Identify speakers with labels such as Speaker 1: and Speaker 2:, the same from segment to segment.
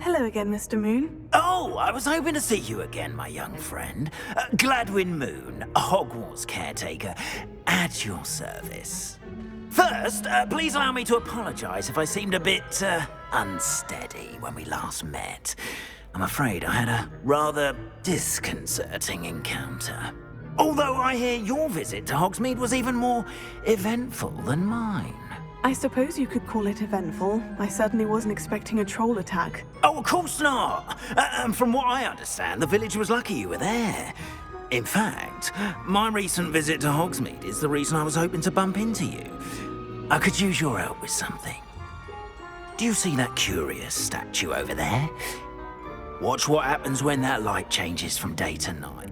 Speaker 1: Hello again, Mr. Moon.
Speaker 2: Oh, I was hoping to see you again, my young friend. Gladwin Moon, Hogwarts caretaker, at your service. First, please allow me to apologize if I seemed a bit, unsteady when we last met. I'm afraid I had a rather disconcerting encounter. Although I hear your visit to Hogsmeade was even more eventful than mine.
Speaker 1: I suppose you could call it eventful. I certainly wasn't expecting a troll attack.
Speaker 2: Oh, of course not. And from what I understand, the village was lucky you were there. In fact, my recent visit to Hogsmeade is the reason I was hoping to bump into you. I could use your help with something. Do you see that curious statue over there? Watch what happens when that light changes from day to night.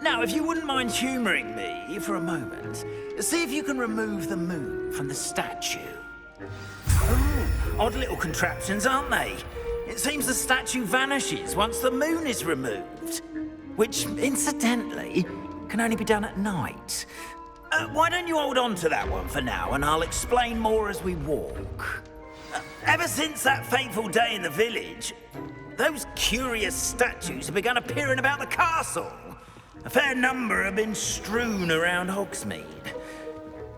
Speaker 2: Now, if you wouldn't mind humouring me for a moment, see if you can remove the moon from the statue. Odd little contraptions, aren't they? It seems the statue vanishes once the moon is removed, which, incidentally, can only be done at night. Why don't you hold on to that one for now, and I'll explain more as we walk. Ever since that fateful day in the village, those curious statues have begun appearing about the castle. A fair number have been strewn around Hogsmeade.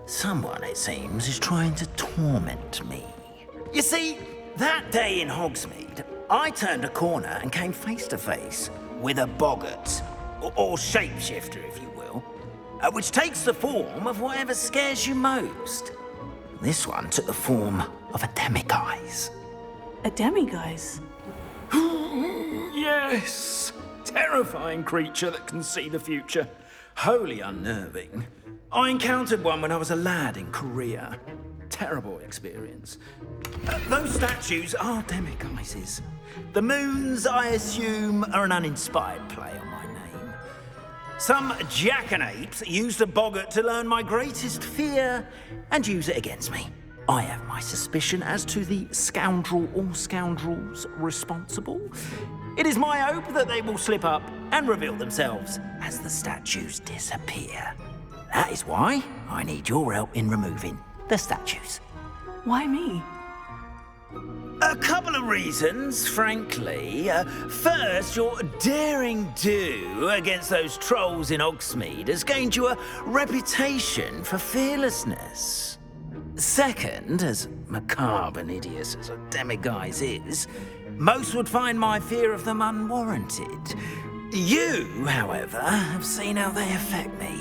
Speaker 2: Someone, it seems, is trying to torment me. You see, that day in Hogsmeade, I turned a corner and came face to face with a boggart, or shapeshifter, if you will, which takes the form of whatever scares you most. This one took the form of a demiguise.
Speaker 1: A demiguise?
Speaker 3: Yes! Terrifying creature that can see the future. Wholly unnerving. I encountered one when I was a lad in Korea. Terrible experience. Those statues are demiguises. The moons, I assume, are an uninspired play on my name. Some jackanapes used a boggart to learn my greatest fear and use it against me. I have my suspicion as to the scoundrel or scoundrels responsible. It is my hope that they will slip up and reveal themselves as the statues disappear. That is why I need your help in removing the statues.
Speaker 1: Why me?
Speaker 2: A couple of reasons, frankly. First, your daring do against those trolls in Hogsmeade has gained you a reputation for fearlessness. Second, as macabre and hideous as a demiguise is, most would find my fear of them unwarranted. You, however, have seen how they affect me.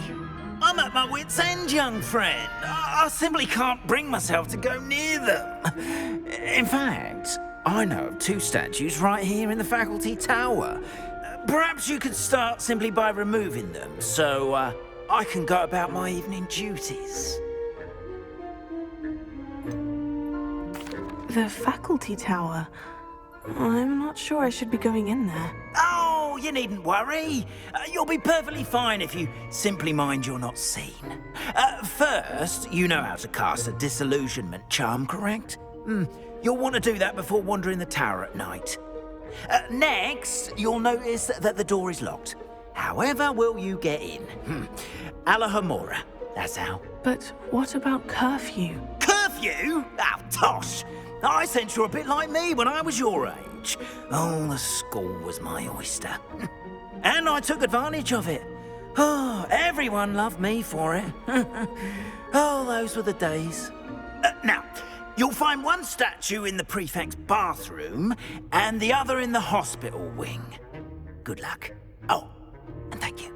Speaker 2: I'm at my wit's end, young friend. I simply can't bring myself to go near them. In fact, I know of two statues right here in the faculty tower. Perhaps you could start simply by removing them, so I can go about my evening duties.
Speaker 1: The faculty tower? I'm not sure I should be going in there.
Speaker 2: Oh, you needn't worry. You'll be perfectly fine if you simply mind you're not seen. First, you know how to cast a disillusionment charm, correct? You'll want to do that before wandering the tower at night. Next, you'll notice that the door is locked. However will you get in? Alahomora, that's how.
Speaker 1: But what about curfew?
Speaker 2: Curfew? Oh, tosh. I sense you're a bit like me when I was your age. Oh, the school was my oyster. And I took advantage of it. Oh, everyone loved me for it. Oh, those were the days. Now, you'll find one statue in the prefect's bathroom and the other in the hospital wing. Good luck. Oh, and thank you.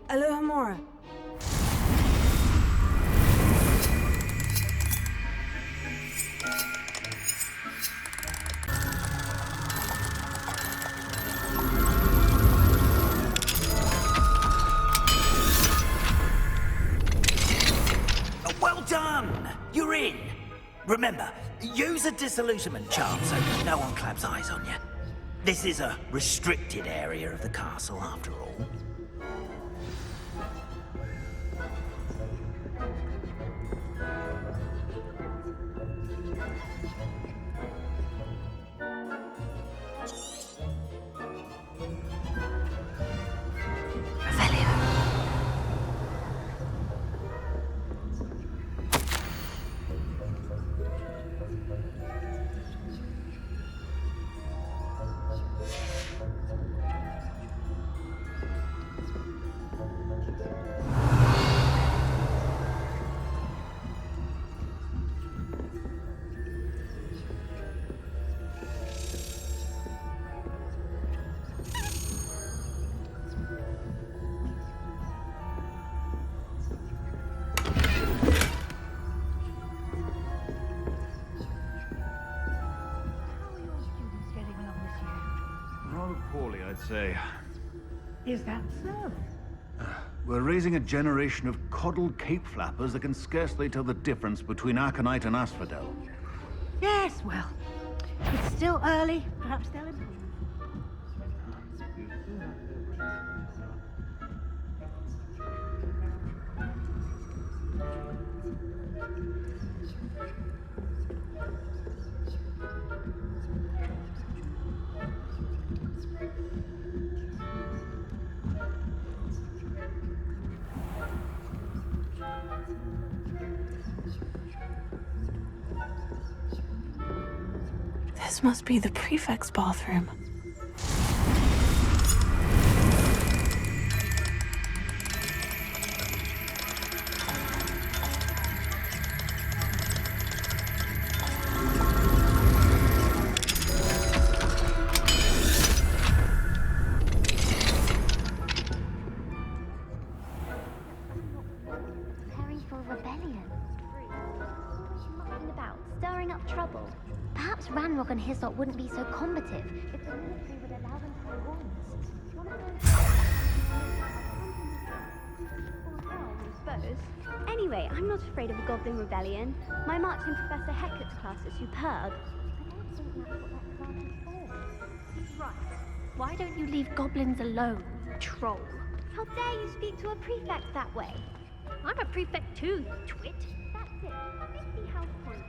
Speaker 1: Alohomora.
Speaker 2: you're in. Remember, use a disillusionment charm so no one claps eyes on you. This is a restricted area of the castle, after all.
Speaker 4: Poorly, I'd say.
Speaker 5: Is that so?
Speaker 4: We're raising a generation of coddled cape flappers that can scarcely tell the difference between aconite and asphodel.
Speaker 5: Yes, well, it's still early. Perhaps they'll improve.
Speaker 1: This must be the prefect's bathroom.
Speaker 6: Preparing for a rebellion. Mucking about, stirring up trouble. Perhaps Ranrock and his lot wouldn't be so combative if the military would allow them to wear wands. One of those... Or hell, I suppose. Anyway, I'm not afraid of a goblin rebellion. My marks in Professor Hecat's class are superb. I don't think that's what that class is for. Right. Why don't you leave goblins alone, you troll? How dare you speak to a prefect that way? I'm a prefect too, you twit. That's it. 50 house points.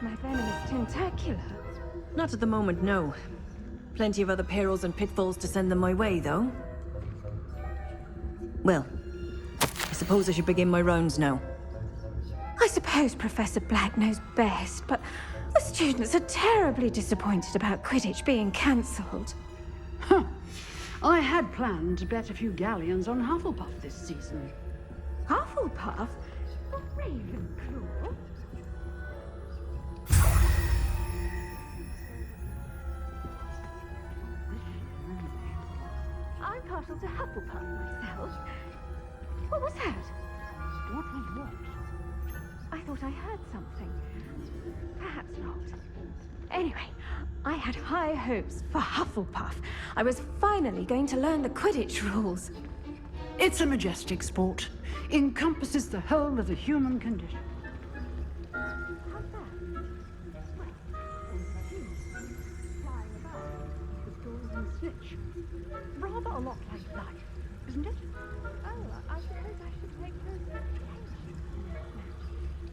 Speaker 5: My venom is tentacular.
Speaker 7: Not at the moment, no. Plenty of other perils and pitfalls to send them my way, though. Well, I suppose I should begin my rounds now.
Speaker 5: I suppose Professor Black knows best, but the students are terribly disappointed about Quidditch being cancelled.
Speaker 8: Huh. I had planned to bet a few galleons on Hufflepuff this season.
Speaker 5: Hufflepuff? A Ravenclaw? I'm partial to Hufflepuff myself. What was that?
Speaker 8: What was what?
Speaker 5: I thought I heard something. Perhaps not. Anyway, I had high hopes for Hufflepuff. I was finally going to learn the Quidditch rules.
Speaker 8: It's a majestic sport. Encompasses the whole of the human condition.
Speaker 5: How's that?
Speaker 8: Flying about with doors and snitch. Rather a lot like life, isn't it?
Speaker 5: Oh, I suppose I should take those attention.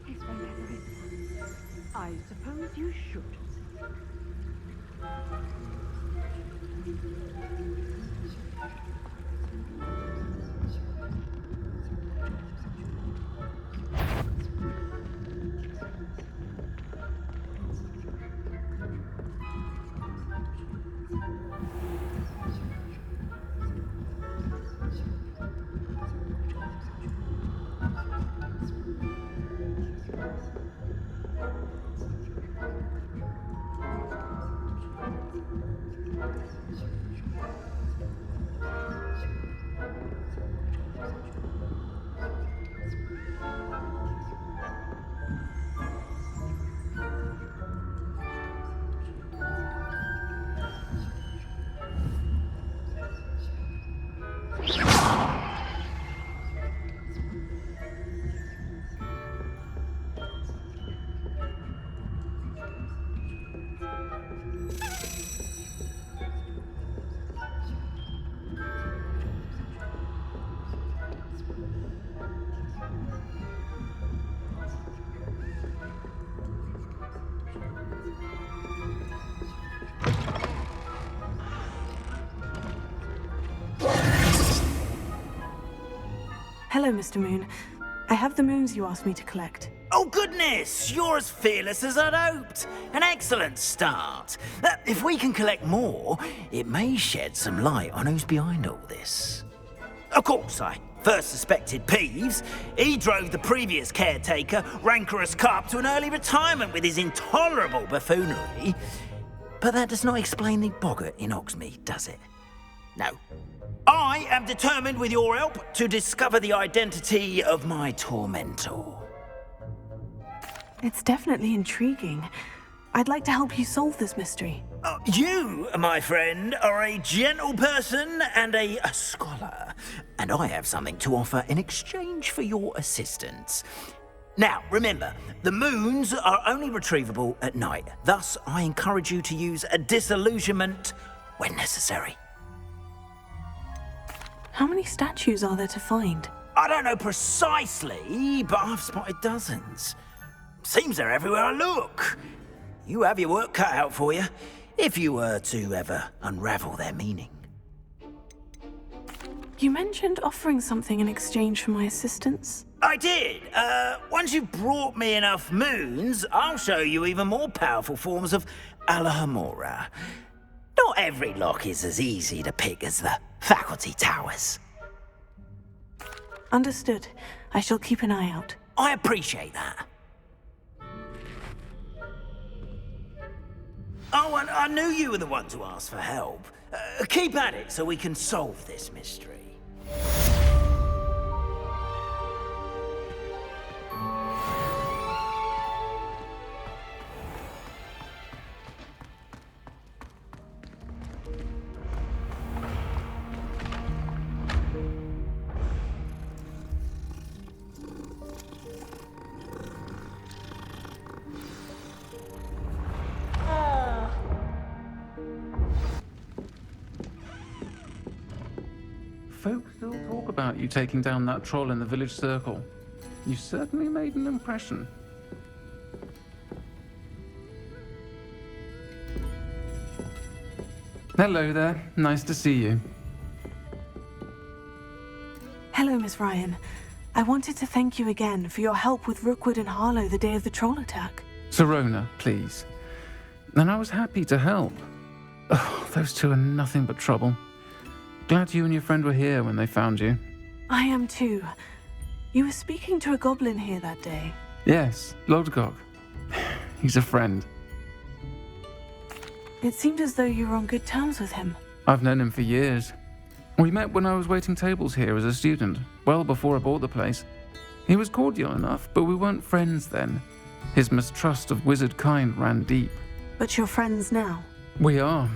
Speaker 5: If there ever is one.
Speaker 8: I suppose you should.
Speaker 1: Hello, Mr. Moon. I have the moons you asked me to collect.
Speaker 2: Oh, goodness! You're as fearless as I'd hoped. An excellent start. If we can collect more, it may shed some light on who's behind all this. Of course, I first suspected Peeves. He drove the previous caretaker, Rancorous Carp, to an early retirement with his intolerable buffoonery. But that does not explain the boggart in Hogsmeade, does it? No. I am determined, with your help, to discover the identity of my tormentor.
Speaker 1: It's definitely intriguing. I'd like to help you solve this mystery.
Speaker 2: You, my friend, are a gentle person and a scholar, and I have something to offer in exchange for your assistance. Now, remember, the moons are only retrievable at night. Thus, I encourage you to use a disillusionment when necessary.
Speaker 1: How many statues are there to find?
Speaker 2: I don't know precisely, but I've spotted dozens. Seems they're everywhere I look. You have your work cut out for you, if you were to ever unravel their meaning.
Speaker 1: You mentioned offering something in exchange for my assistance?
Speaker 2: I did. Once you've brought me enough moons, I'll show you even more powerful forms of Alohomora. Not every lock is as easy to pick as the faculty towers.
Speaker 1: Understood. I shall keep an eye out.
Speaker 2: I appreciate that. Oh, and I knew you were the one to ask for help. Keep at it so we can solve this mystery.
Speaker 9: Folks still talk about you taking down that troll in the village circle. You certainly made an impression. Hello there. Nice to see you.
Speaker 1: Hello, Miss Ryan. I wanted to thank you again for your help with Rookwood and Harlow the day of the troll attack.
Speaker 9: Sirona, please. And I was happy to help. Oh, those two are nothing but trouble. Glad you and your friend were here when they found you.
Speaker 1: I am too. You were speaking to a goblin here that day.
Speaker 9: Yes, Lodgok. He's a friend.
Speaker 1: It seemed as though you were on good terms with him.
Speaker 9: I've known him for years. We met when I was waiting tables here as a student, well before I bought the place. He was cordial enough, but we weren't friends then. His mistrust of wizard kind ran deep.
Speaker 1: But you're friends now?
Speaker 9: We are.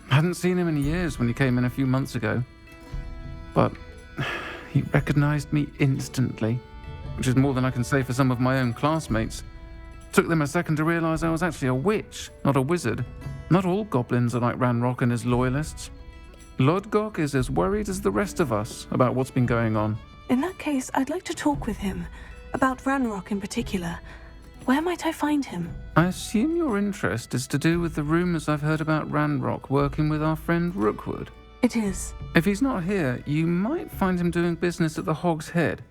Speaker 9: Hadn't seen him in years when he came in a few months ago. But he recognized me instantly, which is more than I can say for some of my own classmates. Took them a second to realize I was actually a witch, not a wizard. Not all goblins are like Ranrock and his loyalists. Lodgok is as worried as the rest of us about what's been going on.
Speaker 1: In that case, I'd like to talk with him. About Ranrock in particular. Where might I find him?
Speaker 9: I assume your interest is to do with the rumors I've heard about Ranrock working with our friend Rookwood.
Speaker 1: It is.
Speaker 9: If he's not here, you might find him doing business at the Hog's Head.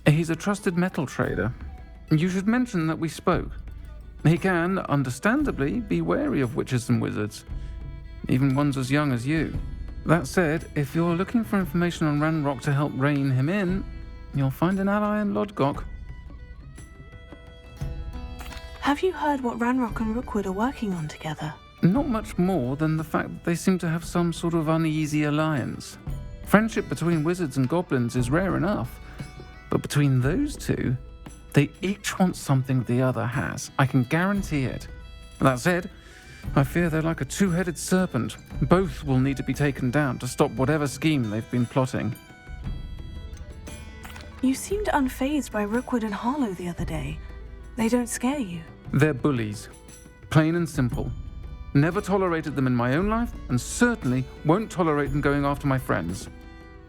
Speaker 9: He's a trusted metal trader. You should mention that we spoke. He can, understandably, be wary of witches and wizards, even ones as young as you. That said, if you're looking for information on Ranrock to help rein him in, you'll find an ally in Lodgok.
Speaker 1: Have you heard what Ranrock and Rookwood are working on together?
Speaker 9: Not much more than the fact that they seem to have some sort of uneasy alliance. Friendship between wizards and goblins is rare enough, but between those two, they each want something the other has. I can guarantee it. That said, I fear they're like a two-headed serpent. Both will need to be taken down to stop whatever scheme they've been plotting.
Speaker 1: You seemed unfazed by Rookwood and Harlow the other day. They don't scare you.
Speaker 9: They're bullies. Plain and simple. Never tolerated them in my own life, and certainly won't tolerate them going after my friends.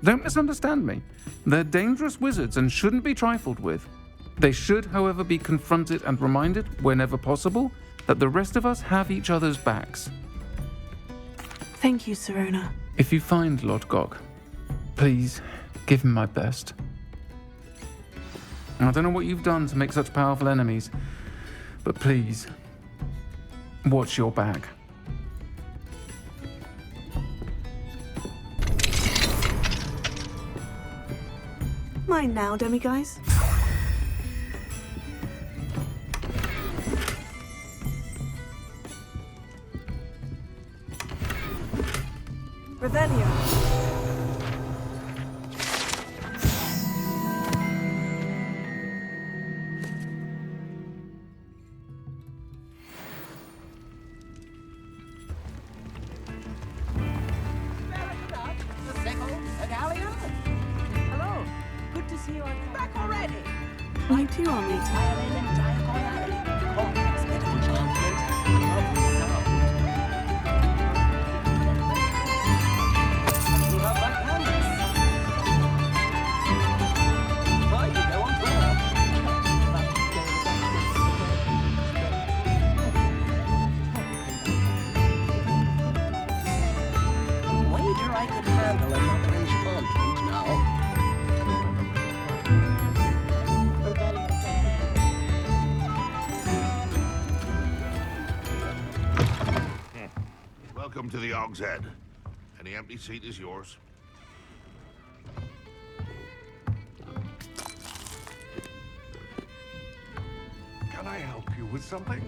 Speaker 9: Don't misunderstand me. They're dangerous wizards and shouldn't be trifled with. They should, however, be confronted and reminded, whenever possible, that the rest of us have each other's backs.
Speaker 1: Thank you, Sirona.
Speaker 9: If you find Lodgok, please give him my best. I don't know what you've done to make such powerful enemies, but please, watch your back.
Speaker 1: Mine now, demiguise. Revelio.
Speaker 8: Hello. Good to see you on back already.
Speaker 1: You too, are mate.
Speaker 10: Wager I could handle another enchantment now.
Speaker 11: Welcome to the Og's Head. Any empty seat is yours.
Speaker 12: Can I help you with something?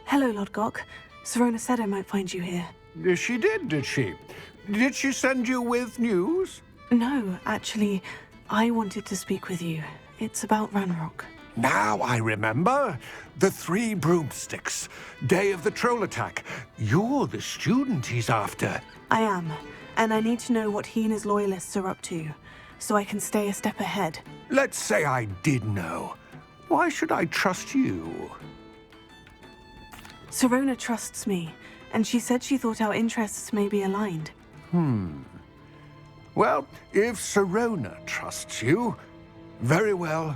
Speaker 1: Hello, Lord Gok. Sirona said I might find you here.
Speaker 12: She did she? Did she send you with news?
Speaker 1: No, actually, I wanted to speak with you. It's about Ranrock.
Speaker 12: Now I remember. The 3 broomsticks. Day of the troll attack. You're the student he's after.
Speaker 1: I am, and I need to know what he and his loyalists are up to, so I can stay a step ahead.
Speaker 12: Let's say I did know. Why should I trust you?
Speaker 1: Sirona trusts me, and she said she thought our interests may be aligned.
Speaker 12: Well, if Sirona trusts you, very well.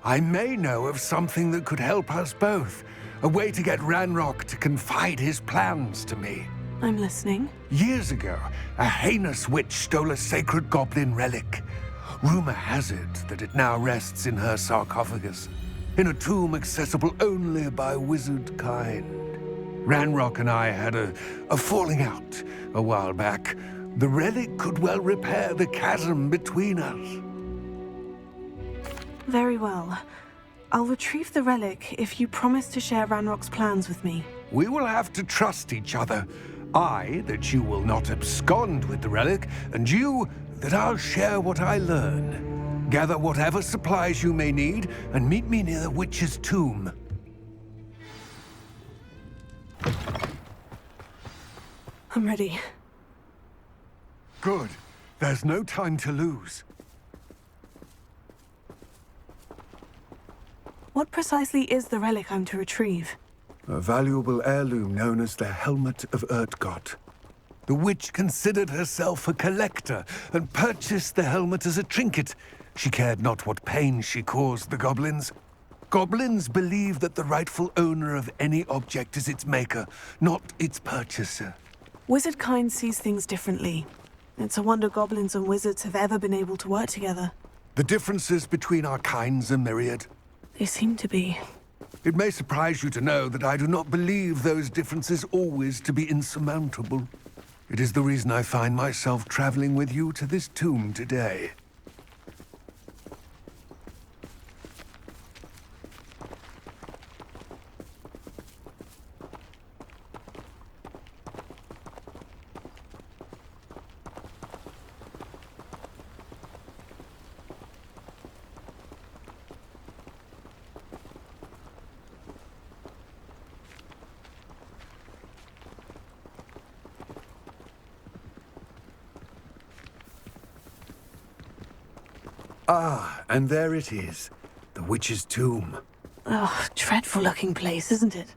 Speaker 12: I may know of something that could help us both. A way to get Ranrock to confide his plans to me.
Speaker 1: I'm listening.
Speaker 12: Years ago, a heinous witch stole a sacred goblin relic. Rumor has it that it now rests in her sarcophagus, in a tomb accessible only by wizard kind. Ranrock and I had a falling out a while back. The relic could well repair the chasm between us.
Speaker 1: Very well. I'll retrieve the relic if you promise to share Ranrock's plans with me.
Speaker 12: We will have to trust each other. I, that you will not abscond with the relic, and you, that I'll share what I learn. Gather whatever supplies you may need, and meet me near the witch's tomb.
Speaker 1: I'm ready.
Speaker 12: Good. There's no time to lose.
Speaker 1: What precisely is the relic I'm to retrieve?
Speaker 12: A valuable heirloom known as the Helmet of Urtgott. The witch considered herself a collector and purchased the helmet as a trinket. She cared not what pain she caused the goblins. Goblins believe that the rightful owner of any object is its maker, not its purchaser.
Speaker 1: Wizard kind sees things differently. It's a wonder goblins and wizards have ever been able to work together.
Speaker 12: The differences between our kinds are myriad.
Speaker 1: They seem to be.
Speaker 12: It may surprise you to know that I do not believe those differences always to be insurmountable. It is the reason I find myself traveling with you to this tomb today. Ah, and there it is. The witch's tomb.
Speaker 1: Oh, dreadful looking place, isn't it?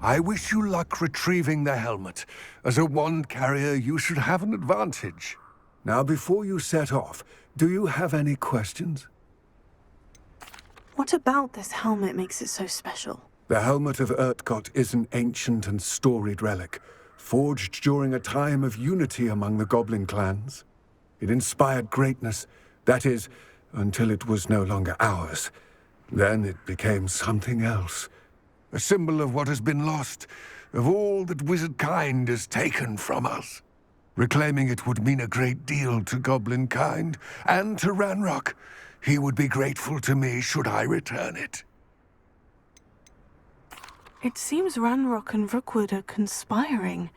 Speaker 12: I wish you luck retrieving the helmet. As a wand carrier, you should have an advantage. Now, before you set off, do you have any questions?
Speaker 1: What about this helmet makes it so special?
Speaker 12: The helmet of Urtkot is an ancient and storied relic, forged during a time of unity among the goblin clans. It inspired greatness, that is, until it was no longer ours. Then it became something else. A symbol of what has been lost, of all that wizard kind has taken from us. Reclaiming it would mean a great deal to goblin kind, and to Ranrock. He would be grateful to me should I return it.
Speaker 1: It seems Ranrock and Rookwood are conspiring.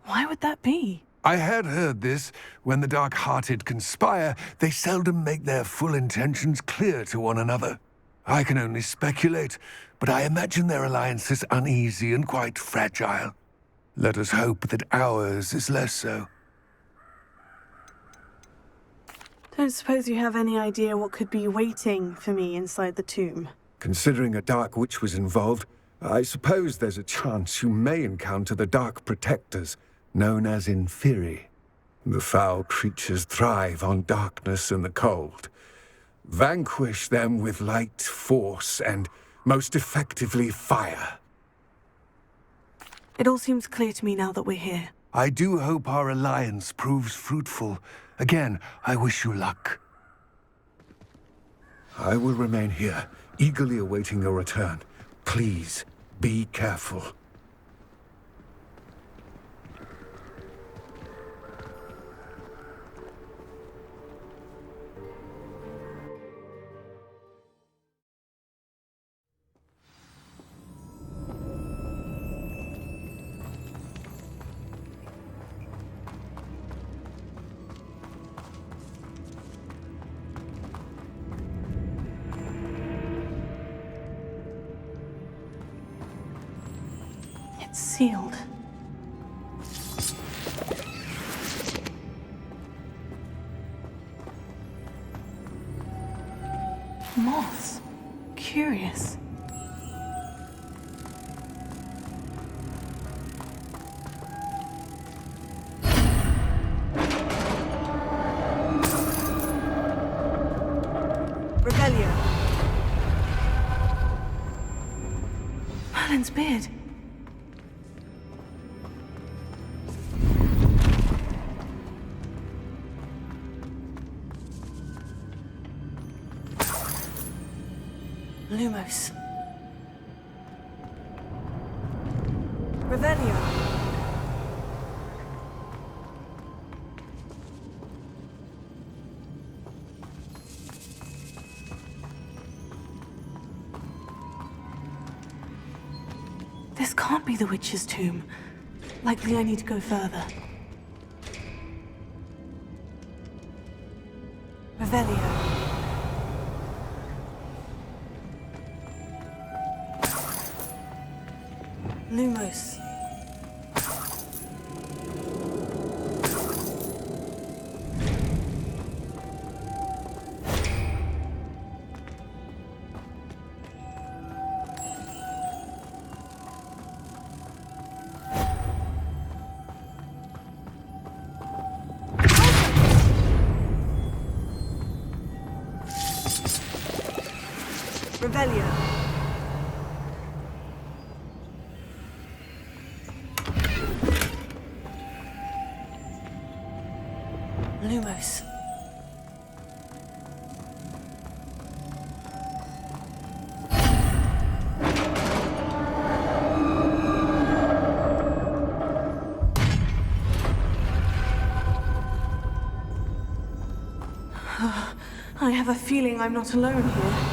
Speaker 1: Why would that be?
Speaker 12: I had heard this. When the dark-hearted conspire, they seldom make their full intentions clear to one another. I can only speculate, but I imagine their alliance is uneasy and quite fragile. Let us hope that ours is less so.
Speaker 1: Don't suppose you have any idea what could be waiting for me inside the tomb?
Speaker 12: Considering a Dark Witch was involved, I suppose there's a chance you may encounter the Dark Protectors, known as Inferi. The foul creatures thrive on darkness and the cold. Vanquish them with light, force, and, most effectively, fire.
Speaker 1: It all seems clear to me now that we're here.
Speaker 12: I do hope our alliance proves fruitful. Again, I wish you luck. I will remain here, eagerly awaiting your return. Please, be careful.
Speaker 1: It's sealed. Moths. Curious. Revelio. Merlin's beard. Lumos. Revelio. This can't be the witch's tomb. Likely I need to go further. Revelio. Lumos. Revelio. Lumos. I have a feeling I'm not alone here.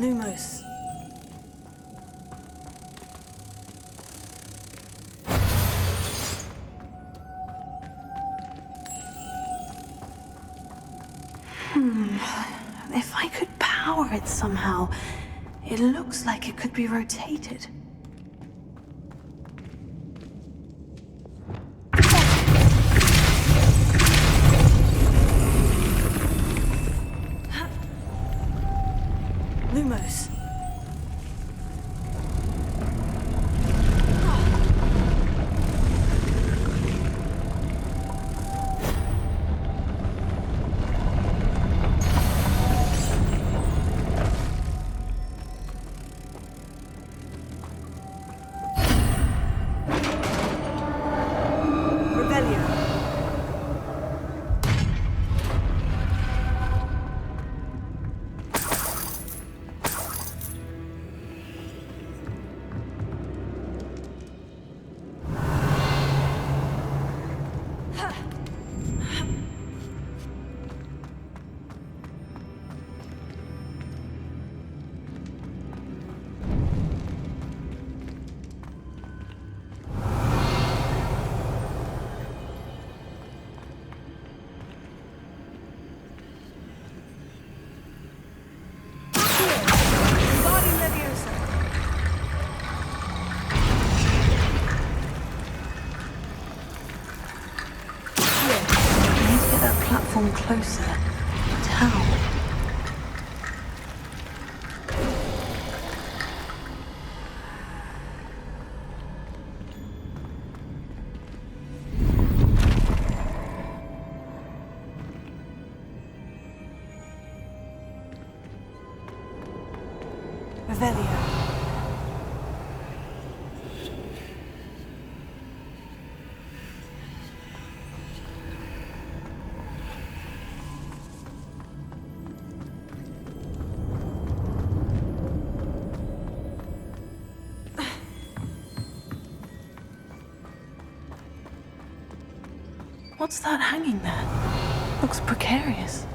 Speaker 1: Lumos. If I could power it somehow, it looks like it could be rotated. Lumos. Closer. But how? Revelio. What's that hanging there? Looks precarious.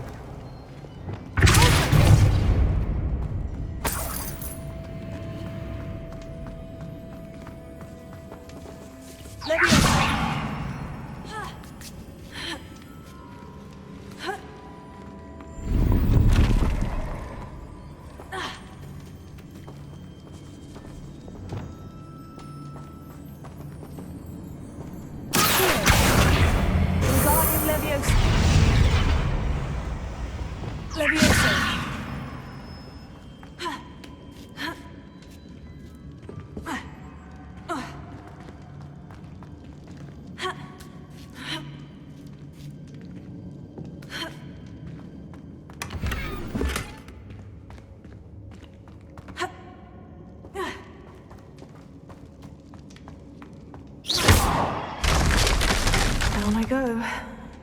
Speaker 1: Down I go.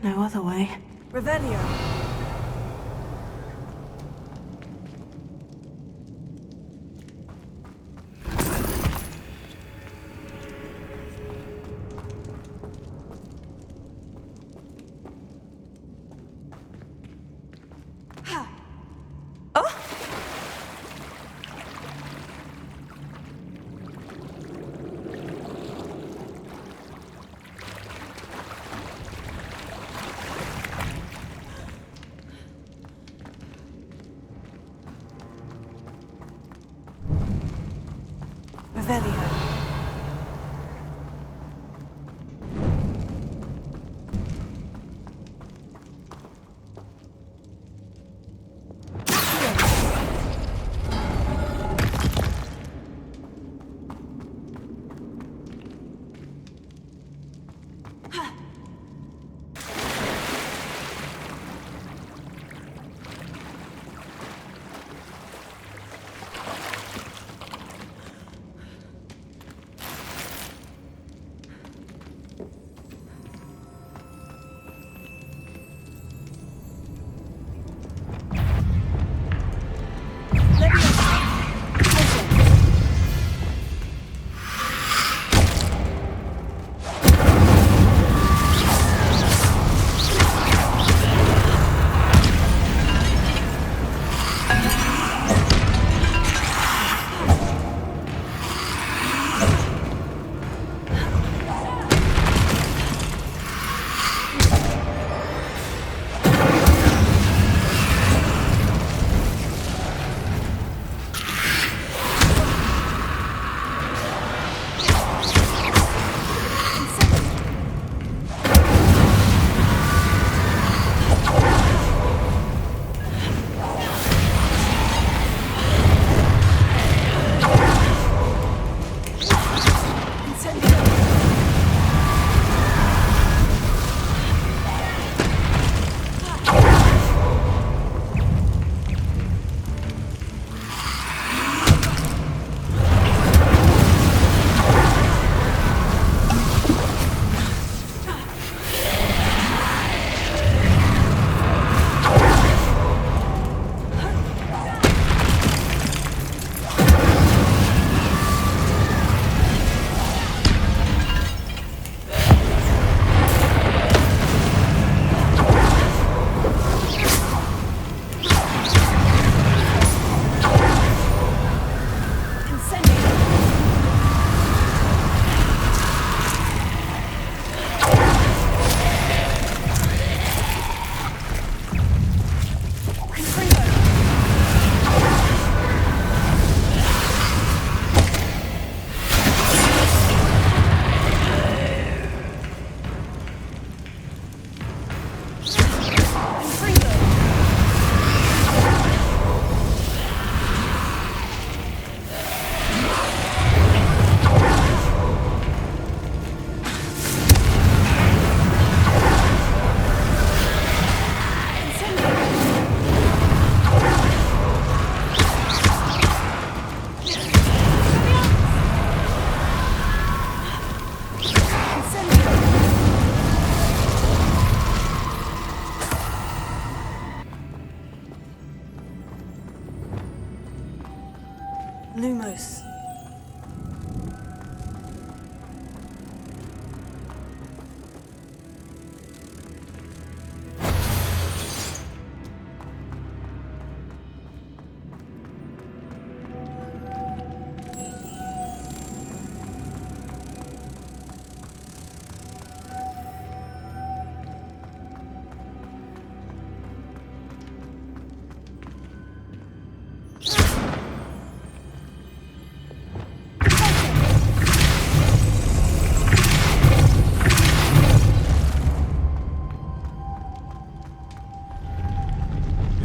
Speaker 1: No other way. Revelio. Revelio.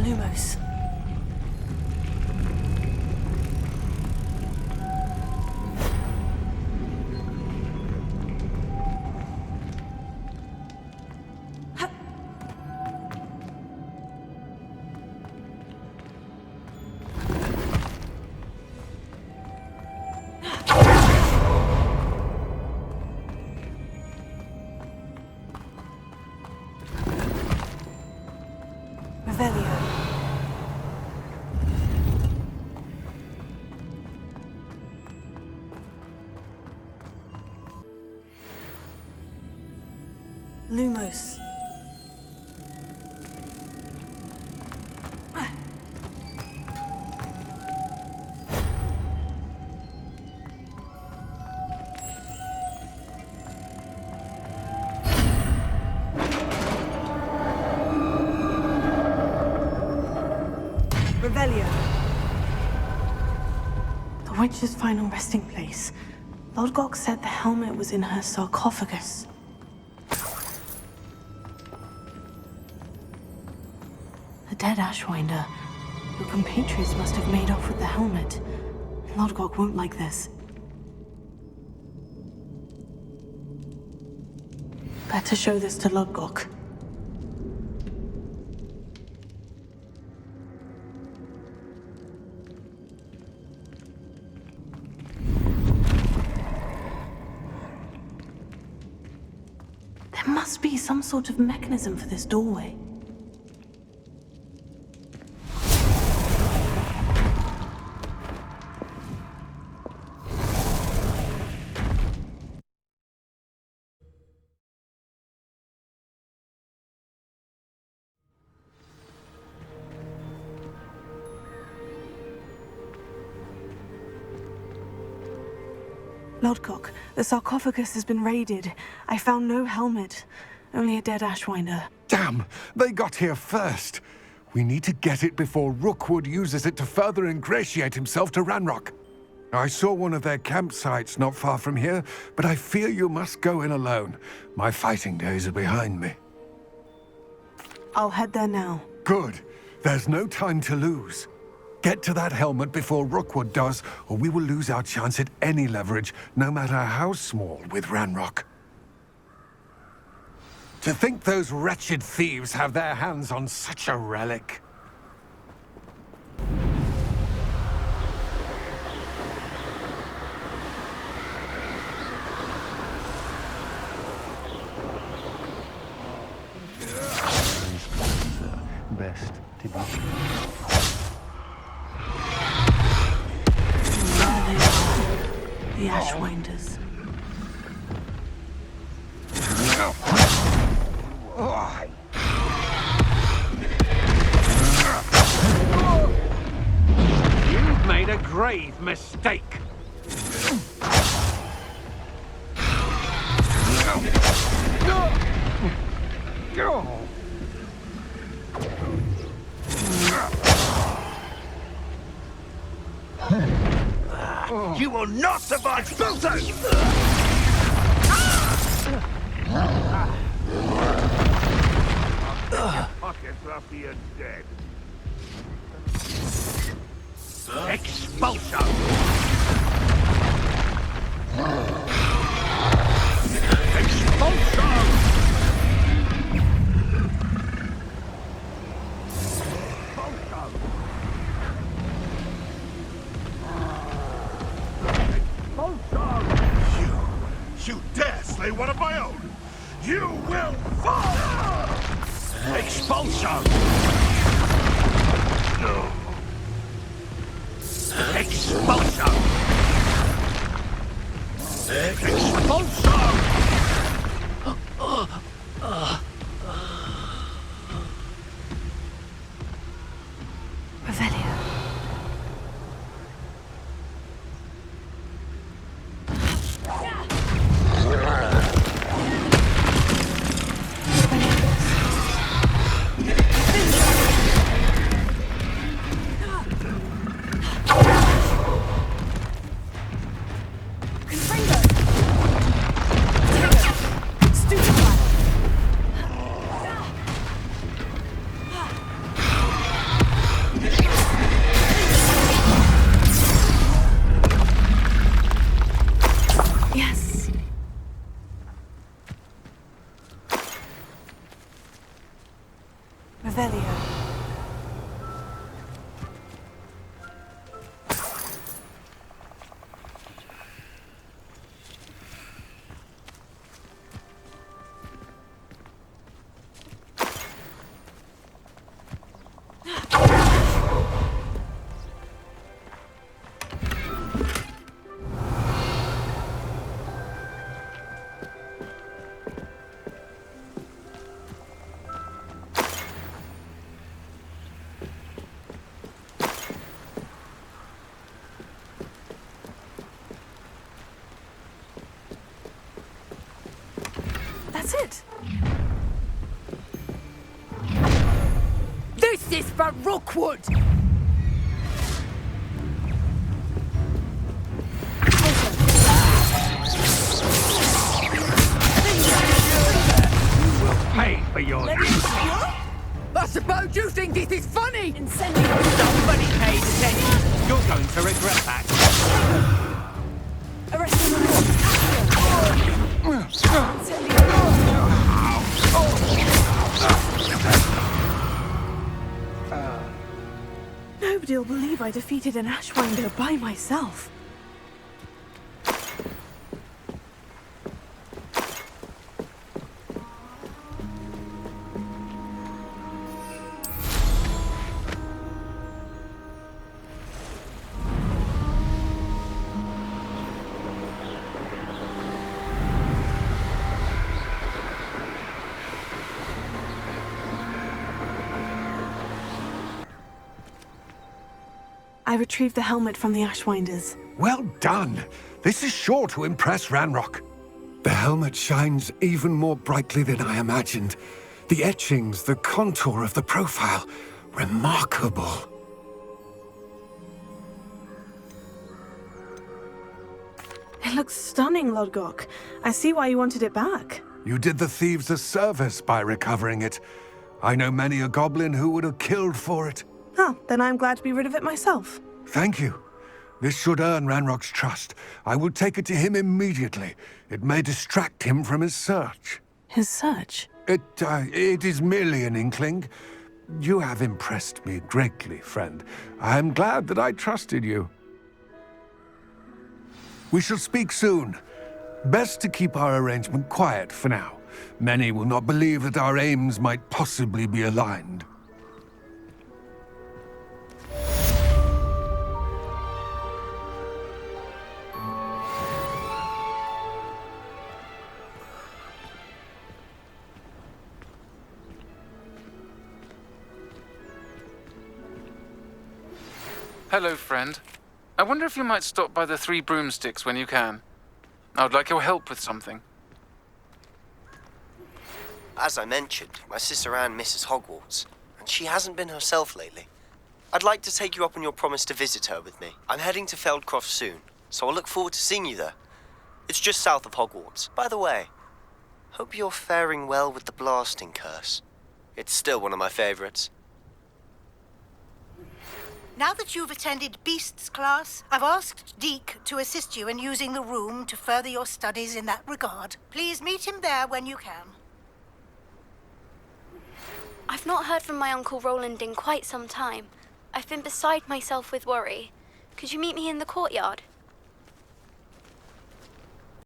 Speaker 1: Lumos. Lumos. Revelio. Lumos. Revelio. The witch's final resting place. Lodgok said the helmet was in her sarcophagus. A dead Ashwinder. Your compatriots must have made off with the helmet. Lodgok won't like this. Better show this to Lodgok. There must be some sort of mechanism for this doorway. Lodgok, the sarcophagus has been raided. I found no helmet, only a dead Ashwinder.
Speaker 12: Damn! They got here first. We need to get it before Rookwood uses it to further ingratiate himself to Ranrock. I saw one of their campsites not far from here, but I fear you must go in alone. My fighting days are behind me.
Speaker 1: I'll head there now.
Speaker 12: Good. There's no time to lose. Get to that helmet before Rookwood does, or we will lose our chance at any leverage, no matter how small, with Ranrock. To think those wretched thieves have their hands on such a relic.
Speaker 4: Best to be.
Speaker 1: The Ashwinders.
Speaker 12: You've made a grave mistake.
Speaker 11: You will not survive Sputo! Pockets after you're dead. Expulsion! Expulsion! You dare slay one of my own! You will fall! Expulsion! Expulsion!
Speaker 1: Revelio. That's it.
Speaker 13: This is for Rookwood!
Speaker 12: Pay for your...
Speaker 13: I suppose you think this is funny!
Speaker 7: Incendiary.
Speaker 13: Somebody paid attention!
Speaker 10: You're going to regret that.
Speaker 7: Arresting the
Speaker 1: Nobody will believe I defeated an Ashwinder by myself. I retrieved the helmet from the Ashwinders.
Speaker 12: Well done. This is sure to impress Ranrock. The helmet shines even more brightly than I imagined. The etchings, the contour of the profile. Remarkable.
Speaker 1: It looks stunning, Lodgok. I see why you wanted it back.
Speaker 12: You did the thieves a service by recovering it. I know many a goblin who would have killed for it.
Speaker 1: Oh, then I'm glad to be rid of it myself.
Speaker 12: Thank you. This should earn Ranrock's trust. I will take it to him immediately. It may distract him from his search.
Speaker 1: His search?
Speaker 12: It is merely an inkling. You have impressed me greatly, friend. I am glad that I trusted you. We shall speak soon. Best to keep our arrangement quiet for now. Many will not believe that our aims might possibly be aligned.
Speaker 9: Hello, friend. I wonder if you might stop by the Three Broomsticks when you can. I would like your help with something.
Speaker 14: As I mentioned, my sister Anne misses Hogwarts, and she hasn't been herself lately. I'd like to take you up on your promise to visit her with me. I'm heading to Feldcroft soon, so I'll look forward to seeing you there. It's just south of Hogwarts. By the way, hope you're faring well with the blasting curse. It's still one of my favorites.
Speaker 15: Now that you've attended Beasts class, I've asked Deke to assist you in using the room to further your studies in that regard. Please meet him there when you can.
Speaker 6: I've not heard from my Uncle Roland in quite some time. I've been beside myself with worry. Could you meet me in the courtyard?